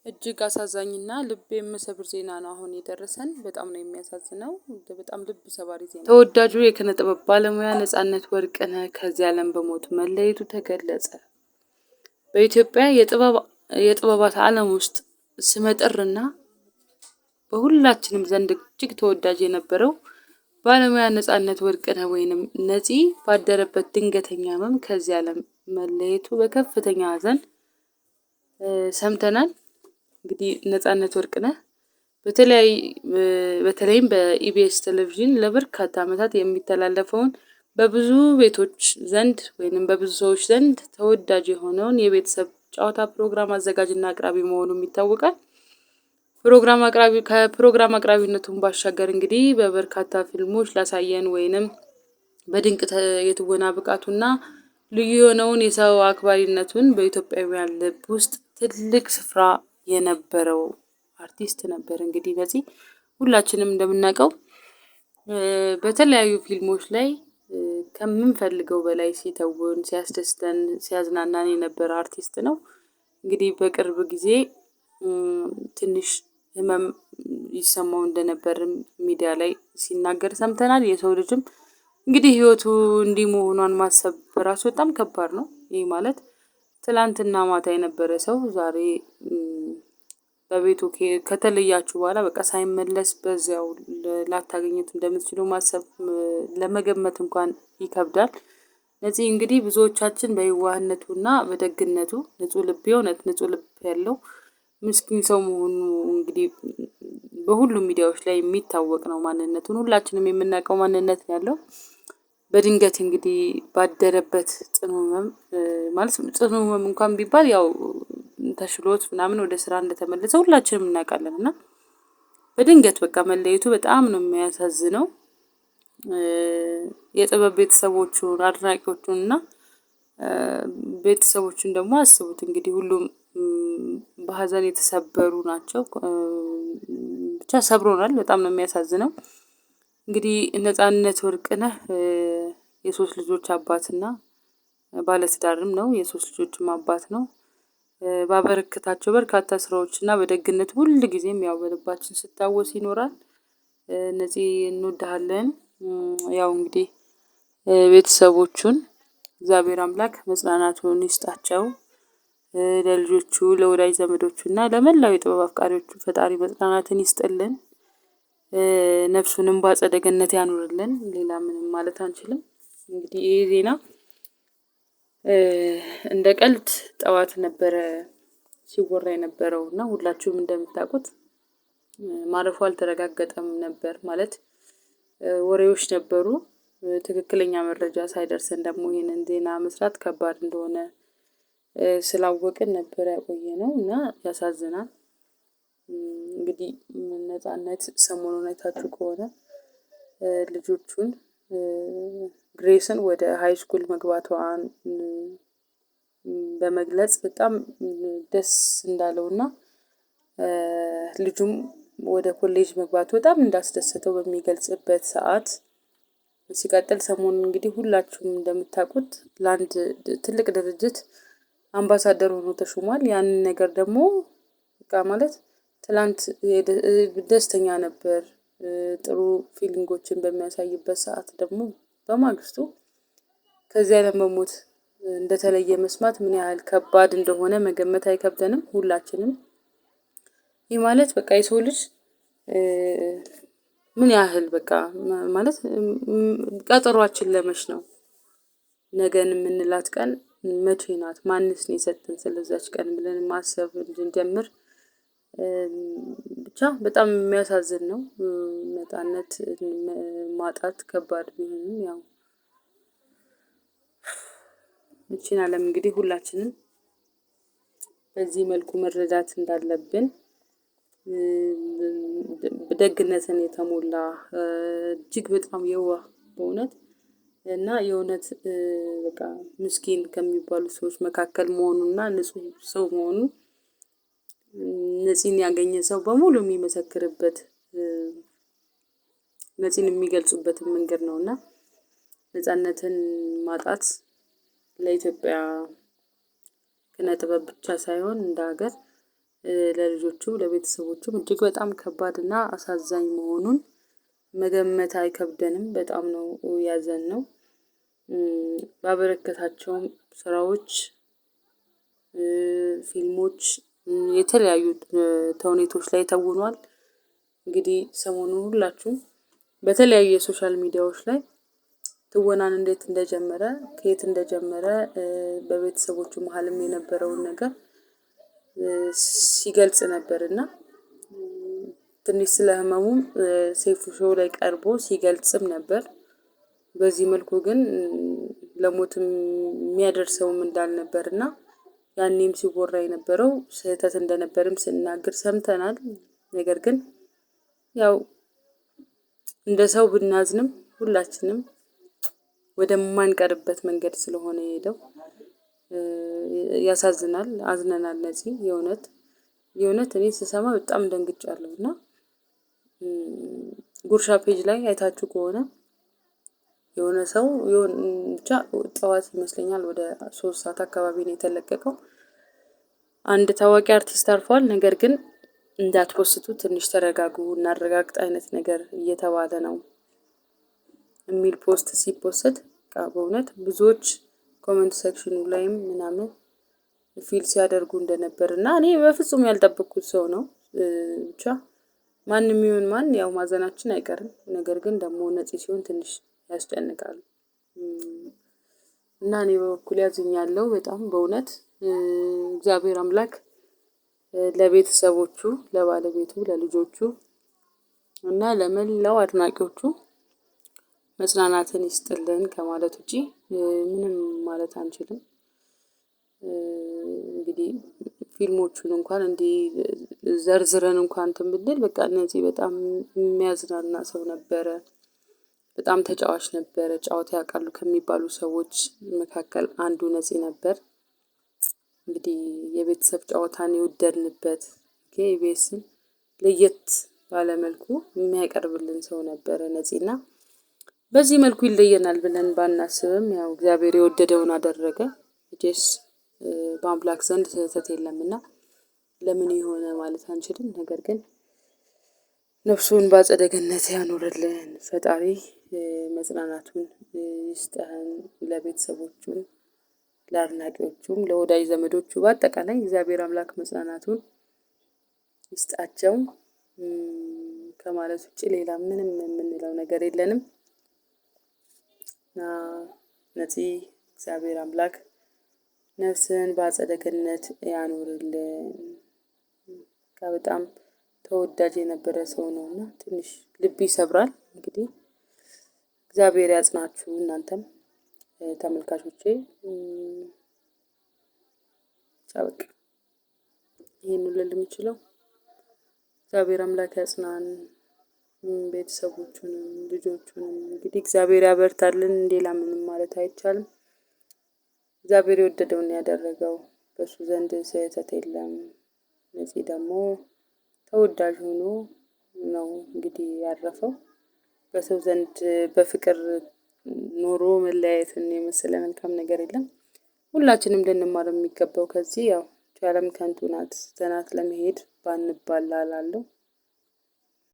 እጅግ አሳዛኝና ልብ የሚሰብር ዜና ነው አሁን የደረሰን። በጣም ነው የሚያሳዝነው። በጣም ልብ ሰባሪ ዜና። ተወዳጁ የኪነ ጥበብ ባለሙያ ነጻነት ወርቅነህ ከዚህ ዓለም በሞት መለየቱ ተገለጸ። በኢትዮጵያ የጥበባት ዓለም ውስጥ ስመጥርና በሁላችንም ዘንድ እጅግ ተወዳጅ የነበረው ባለሙያ ነጻነት ወርቅነህ ወይንም ነፂ ባደረበት ድንገተኛ ህመም ከዚህ ዓለም መለየቱ በከፍተኛ ሐዘን ሰምተናል። እንግዲህ ነጻነት ወርቅነህ በተለይም በኢቢኤስ ቴሌቪዥን ለበርካታ ዓመታት የሚተላለፈውን በብዙ ቤቶች ዘንድ ወይንም በብዙ ሰዎች ዘንድ ተወዳጅ የሆነውን የቤተሰብ ጨዋታ ፕሮግራም አዘጋጅና አቅራቢ መሆኑም ይታወቃል። ከፕሮግራም አቅራቢነቱን ባሻገር እንግዲህ በበርካታ ፊልሞች ላሳየን ወይንም በድንቅ የትወና ብቃቱና ልዩ የሆነውን የሰው አክባሪነቱን በኢትዮጵያውያን ልብ ውስጥ ትልቅ ስፍራ የነበረው አርቲስት ነበር። እንግዲህ ነፂ ሁላችንም እንደምናውቀው በተለያዩ ፊልሞች ላይ ከምንፈልገው በላይ ሲተውን፣ ሲያስደስተን፣ ሲያዝናናን የነበረ አርቲስት ነው። እንግዲህ በቅርብ ጊዜ ትንሽ ህመም ይሰማው እንደነበር ሚዲያ ላይ ሲናገር ሰምተናል። የሰው ልጅም እንግዲህ ህይወቱ እንዲህ መሆኗን ማሰብ በራሱ በጣም ከባድ ነው። ይህ ማለት ትላንትና ማታ የነበረ ሰው ዛሬ በቤቱ ከተለያችሁ በኋላ በቃ ሳይመለስ በዚያው ላታገኙት እንደምትችሉ ማሰብ ለመገመት እንኳን ይከብዳል። ነፂ እንግዲህ ብዙዎቻችን በየዋህነቱና በደግነቱ ንጹህ ልብ ያለው ምስኪን ሰው መሆኑ እንግዲህ በሁሉም ሚዲያዎች ላይ የሚታወቅ ነው። ማንነቱን ሁላችንም የምናውቀው ማንነት ያለው በድንገት እንግዲህ ባደረበት ጽኑ ህመም ማለት ጽኑ ህመም እንኳን ቢባል ያው ተሽሎት ምናምን ወደ ስራ እንደተመለሰ ሁላችንም እናውቃለን እና በድንገት በቃ መለየቱ በጣም ነው የሚያሳዝነው። የጥበብ ቤተሰቦቹን አድናቂዎቹን እና ቤተሰቦቹን ደግሞ አስቡት እንግዲህ ሁሉም በሀዘን የተሰበሩ ናቸው። ብቻ ሰብሮናል። በጣም ነው የሚያሳዝነው። እንግዲህ ነጻነት ወርቅነህ የሶስት ልጆች አባትና ባለትዳርም ነው። የሶስት ልጆችም አባት ነው። ባበረከታቸው በርካታ ስራዎች እና በደግነት ሁል ጊዜም ያው በልባችን ስታወስ ይኖራል። ነፂ እንወድሃለን። ያው እንግዲህ ቤተሰቦቹን እግዚአብሔር አምላክ መጽናናቱን ይስጣቸው። ለልጆቹ ለወዳጅ ዘመዶቹ እና ለመላው የጥበብ አፍቃሪዎቹ ፈጣሪ መጽናናትን ይስጥልን። ነፍሱንም በአጸደ ገነት ያኑርልን። ሌላ ምንም ማለት አንችልም። እንግዲህ ይሄ ዜና እንደ ቀልድ ጠዋት ነበረ ሲወራ የነበረው እና ሁላችሁም እንደምታውቁት ማረፉ አልተረጋገጠም ነበር። ማለት ወሬዎች ነበሩ። ትክክለኛ መረጃ ሳይደርሰን ደግሞ ይሄንን ዜና መስራት ከባድ እንደሆነ ስላወቅን ነበር ያቆየነው እና ያሳዝናል። እንግዲህ ነጻነት ሰሞኑን አይታችሁ ከሆነ ልጆቹን ግሬስን ወደ ሃይስኩል መግባቷን በመግለጽ በጣም ደስ እንዳለውና ልጁም ወደ ኮሌጅ መግባቱ በጣም እንዳስደሰተው በሚገልጽበት ሰዓት ሲቀጥል ሰሞኑን እንግዲህ ሁላችሁም እንደምታውቁት ለአንድ ትልቅ ድርጅት አምባሳደር ሆኖ ተሾሟል። ያንን ነገር ደግሞ በቃ ማለት ትላንት ደስተኛ ነበር። ጥሩ ፊሊንጎችን በሚያሳይበት ሰዓት ደግሞ በማግስቱ ከዚህ ዓለም በሞት እንደተለየ መስማት ምን ያህል ከባድ እንደሆነ መገመት አይከብደንም ሁላችንም። ይህ ማለት በቃ የሰው ልጅ ምን ያህል በቃ ማለት ቀጠሯችን ለመች ነው? ነገን የምንላት ቀን መቼ ናት? ማንስ ነው የሰጠን ስለዛች ቀን ብለን ማሰብ እንድንጀምር ብቻ በጣም የሚያሳዝን ነው። ነጻነት ማጣት ከባድ ቢሆንም ያው ይቺን ዓለም እንግዲህ ሁላችንም በዚህ መልኩ መረዳት እንዳለብን ደግነትን የተሞላ እጅግ በጣም የዋህ በእውነት እና የእውነት በቃ ምስኪን ከሚባሉ ሰዎች መካከል መሆኑና ንጹህ ሰው መሆኑ ነፂን ያገኘ ሰው በሙሉ የሚመሰክርበት ነፂን የሚገልጹበትን መንገድ ነውና ነጻነትን ማጣት ለኢትዮጵያ ኪነ ጥበብ ብቻ ሳይሆን እንደ ሀገር ለልጆቹም ለቤተሰቦቹም እጅግ በጣም ከባድና አሳዛኝ መሆኑን መገመት አይከብደንም። በጣም ነው ያዘንነው። ባበረከታቸውም ስራዎች፣ ፊልሞች፣ የተለያዩ ተውኔቶች ላይ ተውኗል። እንግዲህ ሰሞኑን ሁላችሁም በተለያዩ የሶሻል ሚዲያዎች ላይ ትወናን እንዴት እንደጀመረ ከየት እንደጀመረ በቤተሰቦቹ መሀልም የነበረውን ነገር ሲገልጽ ነበር እና ትንሽ ስለ ህመሙም ሴፉ ሾው ላይ ቀርቦ ሲገልጽም ነበር። በዚህ መልኩ ግን ለሞትም የሚያደርሰውም እንዳልነበር እና ያኔም ሲወራ የነበረው ስህተት እንደነበርም ስናገር ሰምተናል። ነገር ግን ያው እንደ ሰው ብናዝንም ሁላችንም ወደማንቀርበት መንገድ ስለሆነ የሄደው ያሳዝናል። አዝነናል። ነፂ የእውነት እኔ ስሰማ በጣም ደንግጫለሁ እና ጉርሻ ፔጅ ላይ አይታችሁ ከሆነ የሆነ ሰው ብቻ ጠዋት ይመስለኛል ወደ 3 ሰዓት አካባቢ ነው የተለቀቀው። አንድ ታዋቂ አርቲስት አርፏል፣ ነገር ግን እንዳትፖስቱ ትንሽ ተረጋጉ እናረጋግጥ አይነት ነገር እየተባለ ነው የሚል ፖስት ሲፖስት በእውነት ብዙዎች ኮሜንት ሴክሽኑ ላይም ምናምን ፊል ሲያደርጉ እንደነበር እና እኔ በፍጹም ያልጠበቅኩት ሰው ነው። ብቻ ማንም ይሁን ማን ያው ማዘናችን አይቀርም። ነገር ግን ደግሞ ነፂ ሲሆን ትንሽ ያስጨንቃል እና እኔ በበኩሌ ያዝኛለሁ በጣም በእውነት። እግዚአብሔር አምላክ ለቤተሰቦቹ፣ ለባለቤቱ፣ ለልጆቹ እና ለመላው አድናቂዎቹ መጽናናትን ይስጥልን ከማለት ውጪ ምንም ማለት አንችልም። እንግዲህ ፊልሞቹን እንኳን እንዲህ ዘርዝረን እንኳን እንትን ብንል በቃ እነዚህ በጣም የሚያዝናና ሰው ነበረ። በጣም ተጫዋች ነበረ። ጨዋታ ያውቃሉ ከሚባሉ ሰዎች መካከል አንዱ ነፂ ነበር። እንግዲህ የቤተሰብ ጨዋታን የወደድንበት ኢቢኤስን ለየት ባለመልኩ የሚያቀርብልን ሰው ነበረ ነፂና በዚህ መልኩ ይለየናል ብለን ባናስብም ያው እግዚአብሔር የወደደውን አደረገ። ጄስ በአምላክ ዘንድ ስህተት የለምና ለምን የሆነ ማለት አንችልም። ነገር ግን ነፍሱን በአጸደ ገነት ያኖርልን ፈጣሪ፣ መጽናናቱን ይስጠን። ለቤተሰቦቹም፣ ለአድናቂዎቹም፣ ለወዳጅ ዘመዶቹ በአጠቃላይ እግዚአብሔር አምላክ መጽናናቱን ይስጣቸው ከማለት ውጭ ሌላ ምንም የምንለው ነገር የለንም። ነፂ እግዚአብሔር አምላክ ነፍስን በአጸደ ገነት ያኖርልን። በጣም ተወዳጅ የነበረ ሰው ነውና ትንሽ ልብ ይሰብራል። እንግዲህ እግዚአብሔር ያጽናችሁ። እናንተም ተመልካቾቼ በቃ ይሄን ልል የምችለው እግዚአብሔር አምላክ ያጽናን። ቤተሰቦቹንም ልጆቹንም እንግዲህ እግዚአብሔር ያበርታልን። ሌላ ምንም ማለት አይቻልም። እግዚአብሔር የወደደውን ያደረገው በሱ ዘንድ ስህተት የለም። ነፂ ደግሞ ተወዳጅ ሆኖ ነው እንግዲህ ያረፈው። በሰው ዘንድ በፍቅር ኖሮ መለያየትን የመሰለ መልካም ነገር የለም። ሁላችንም ልንማር የሚገባው ከዚህ ያው ዓለም ከንቱ ናት፣ ዘናት ለመሄድ ባንባላ እላለሁ።